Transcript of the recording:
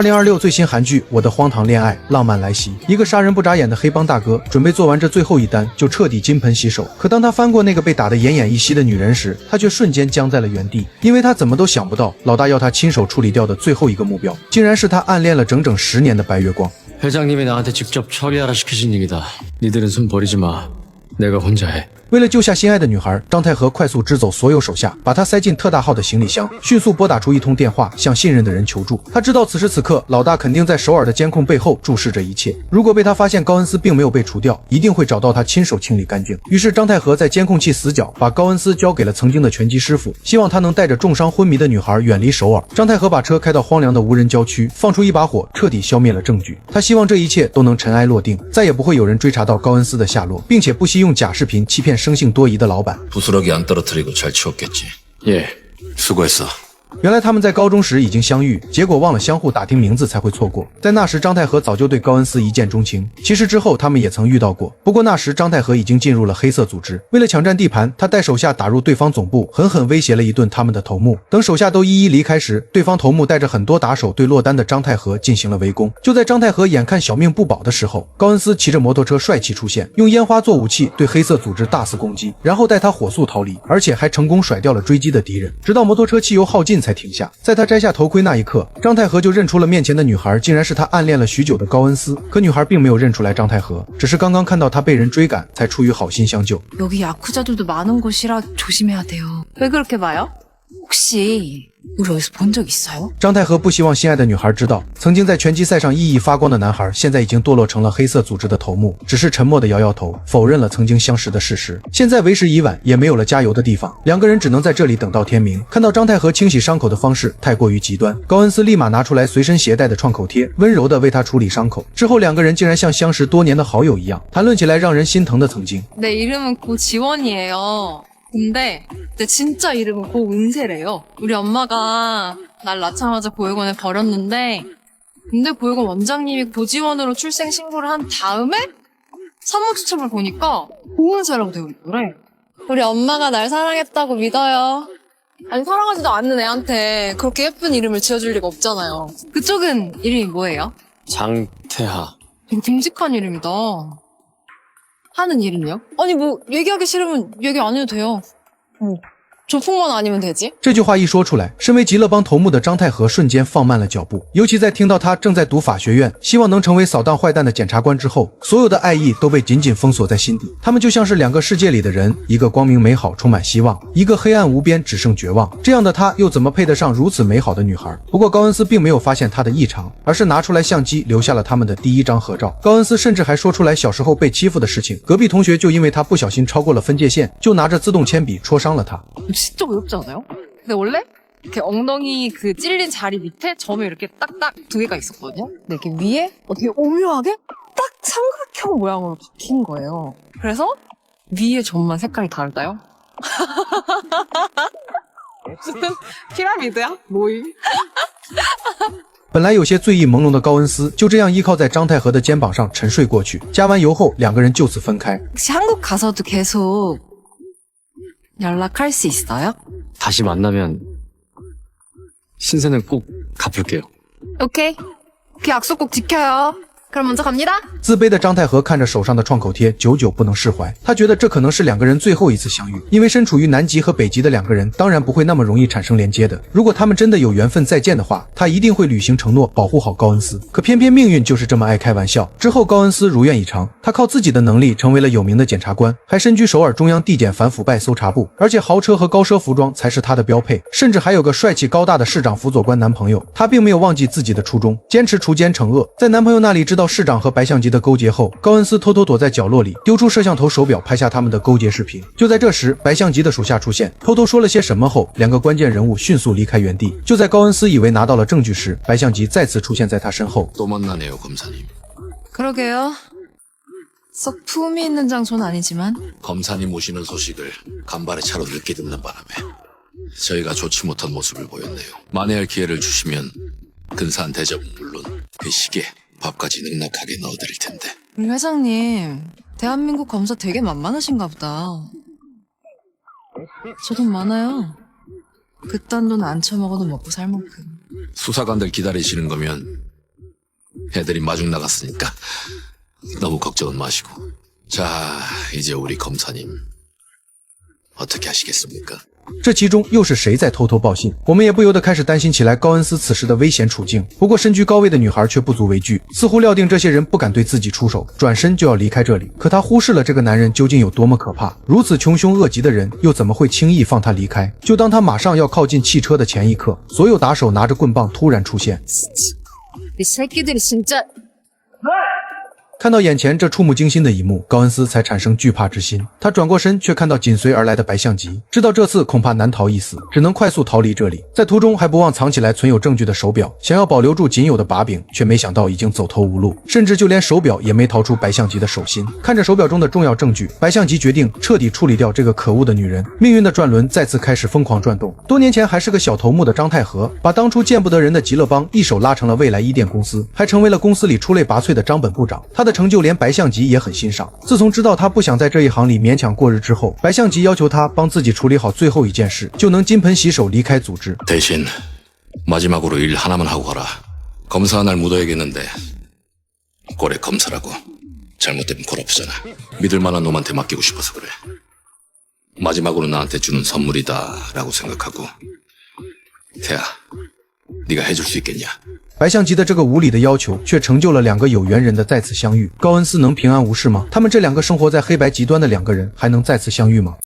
2026最新韩剧《我的荒唐恋爱》浪漫来袭，一个杀人不眨眼的黑帮大哥准备做完这最后一单就彻底金盆洗手。可当他翻过那个被打得奄奄一息的女人时，他却瞬间僵在了原地，因为他怎么都想不到老大要他亲手处理掉的最后一个目标，竟然是他暗恋了整整10年的白月光。 회장님이 나한테 직접 처리하라 시키신 일이다. 니들은 손 버리지 마. 내가 혼자 해. 为了救下心爱的女孩，张太和快速支走所有手下，把她塞进特大号的行李箱，迅速拨打出一通电话，向信任的人求助。他知道此时此刻老大肯定在首尔的监控背后注视着一切，如果被他发现高恩斯并没有被除掉，一定会找到他亲手清理干净。于是张太和在监控器死角把高恩斯交给了曾经的拳击师傅，希望他能带着重伤昏迷的女孩远离首尔。张太和把车开到荒凉的无人郊区，放出一把火，彻底消灭了证据。他希望这一切都能尘埃落定，再也不会有人追查到高恩斯的下落，并且不惜用假视频欺骗生性多疑的老板。 부스러기 안 떨어뜨리고 잘 치웠겠지. 예. 수고했어. 原来他们在高中时已经相遇，结果忘了相互打听名字才会错过。在那时，张太和早就对高恩斯一见钟情。其实之后他们也曾遇到过，不过那时张太和已经进入了黑色组织。为了抢占地盘，他带手下打入对方总部，狠狠威胁了一顿他们的头目。等手下都一一离开时，对方头目带着很多打手对落单的张太和进行了围攻。就在张太和眼看小命不保的时候，高恩斯骑着摩托车帅气出现，用烟花做武器对黑色组织大肆攻击，然后带他火速逃离，而且还成功甩掉了追击的敌人，直到摩托车汽油耗尽才停下。在他摘下头盔那一刻，张太和就认出了面前的女孩竟然是他暗恋了许久的高恩斯。可女孩并没有认出来张太和，只是刚刚看到他被人追赶，才出于好心相救。 여기 야쿠자들도 많은 곳이라 조심해야 돼요. 왜 그렇게 봐요? 혹시 우리 어디서 본 적 있어요? 张太和不希望心爱的女孩知道，曾经在拳击赛上熠熠发光的男孩，现在已经堕落成了黑色组织的头目，只是沉默地摇摇头，否认了曾经相识的事实。现在为时已晚，也没有了加油的地方，两个人只能在这里等到天明。看到张太和清洗伤口的方式太过于极端，高恩斯立马拿出来随身携带的创口贴，温柔地为他处理伤口。之后两个人竟然像相识多年的好友一样，谈论起来让人心疼的曾经。 내 이름은 고지원이에요. 근데 내 진짜 이름은 고은세래요. 우리 엄마가 날 낳자마자 보육원에 버렸는데 근데 보육원 원장님이 고지원으로 출생 신고를 한 다음에 사무추첨을 보니까 고은세라고 되어 있더래. 우리 엄마가 날 사랑했다고 믿어요. 아니 사랑하지도 않는 애한테 그렇게 예쁜 이름을 지어줄 리가 없잖아요. 그쪽은 이름이 뭐예요? 장태하. 되게 듬직한 이름이다. 하는 이름이요? 아니 뭐 얘기하기 싫으면 얘기 안 해도 돼요. 조폭만 아니면 되지? 这句话一说出来，身为极乐帮头目的张太和瞬间放慢了脚步，尤其在听到他正在读法学院，希望能成为扫荡坏蛋的检察官之后，所有的爱意都被紧紧封锁在心底。他们就像是两个世界里的人，一个光明美好充满希望，一个黑暗无边只剩绝望。这样的他又怎么配得上如此美好的女孩？不过高恩斯并没有发现他的异常，而是拿出来相机留下了他们的第一张合照。高恩斯甚至还说出来小时候被欺负的事情，隔壁同学就因为他不小心超过了分界线，就拿着自动铅笔戳伤了他。 진짜 어렵지 않아요? 근데 원래 이렇게 엉덩이 그 찔린 자리 밑에 점이 이렇게 딱딱 2개가 있었거든요. 근데 이렇게 위에 어떻게 오묘하게 딱 삼각형 모양으로 박힌 거예요. 그래서 위에 점만 색깔이 다르다요? 무슨 피라미드야? 모임? 本来有些醉意朦胧的高恩斯就这样依靠在张太和的肩膀上沉睡过去。加完油后，两个人就此分开。 혹시 한국 가서도 계속 연락할 수 있어요? 다시 만나면 신세는 꼭 갚을게요. 오케이. 그 약속 꼭 지켜요. 그럼 먼저 갑니다. 自卑的张太和看着手上的创口贴，久久不能释怀。他觉得这可能是两个人最后一次相遇，因为身处于南极和北极的两个人，当然不会那么容易产生连接的。如果他们真的有缘分再见的话，他一定会履行承诺，保护好高恩斯。可偏偏命运就是这么爱开玩笑。之后，高恩斯如愿以偿，他靠自己的能力成为了有名的检察官，还身居首尔中央地检反腐败搜查部，而且豪车和高奢服装才是他的标配，甚至还有个帅气高大的市长辅佐官男朋友。他并没有忘记自己的初衷，坚持除奸惩恶。在男朋友那里知道市长和白象级的勾结后，高恩斯偷偷躲在角落里，丢出摄像头手表拍下他们的勾结视频。就在这时，白象级的属下出现，偷偷说了些什么后，两个关键人物迅速离开原地。就在高恩斯以为拿到了证据时，白象级再次出现在他身后。 또 만나네요, 검사님. 그러게요. 썩 품이 있는 장소는 아니지만 검사님 오시는 소식을 간발의 차로 늦게 듣는 바람에 저희가 좋지 못한 모습을 보였네요. 만회할 기회를 주시면 근사한 대접은 물론 그 시계 밥까지 넉넉하게 넣어드릴 텐데. 우리 회장님 대한민국 검사 되게 만만하신가 보다. 저 돈 많아요. 그딴 돈 안 처먹어도 먹고 살 만큼. 수사관들 기다리시는 거면 애들이 마중 나갔으니까 너무 걱정은 마시고. 자, 이제 우리 검사님 어떻게 하시겠습니까?这其中又是谁在偷偷报信？我们也不由得开始担心起来高恩斯此时的危险处境。不过身居高位的女孩却不足为惧，似乎料定这些人不敢对自己出手，转身就要离开这里。可她忽视了这个男人究竟有多么可怕，如此穷凶恶极的人又怎么会轻易放他离开？就当他马上要靠近汽车的前一刻，所有打手拿着棍棒突然出现。 이 새끼들이 진짜 看到眼前这触目惊心的一幕，高恩斯才产生惧怕之心。他转过身，却看到紧随而来的白象吉，知道这次恐怕难逃一死，只能快速逃离这里。在途中还不忘藏起来存有证据的手表，想要保留住仅有的把柄，却没想到已经走投无路，甚至就连手表也没逃出白象吉的手心。看着手表中的重要证据，白象吉决定彻底处理掉这个可恶的女人。命运的转轮再次开始疯狂转动。多年前还是个小头目的张太和，把当初见不得人的极乐帮一手拉成了未来伊甸公司，还成为了公司里出类拔萃的张本部长。他的成就连白象吉也很欣赏。自从知道他不想在这一行里勉强过日之后，白象吉要求他帮自己处理好最后一件事，就能金盆洗手离开组织。 대신 마지막으로 일 하나만 하고 가라. 검사 날 묻어야겠는데 꼴에 검사라고 잘못되면 골 아프잖아. 믿을 만한 놈한테 맡기고 싶어서 그래. 마지막으로 나한테 주는 선물이다라고 생각하고. 태야, 네가 해줄 수 있겠냐? 白象吉的这个无理的要求，却成就了两个有缘人的再次相遇。高恩斯能平安无事吗？他们这两个生活在黑白极端的两个人，还能再次相遇吗？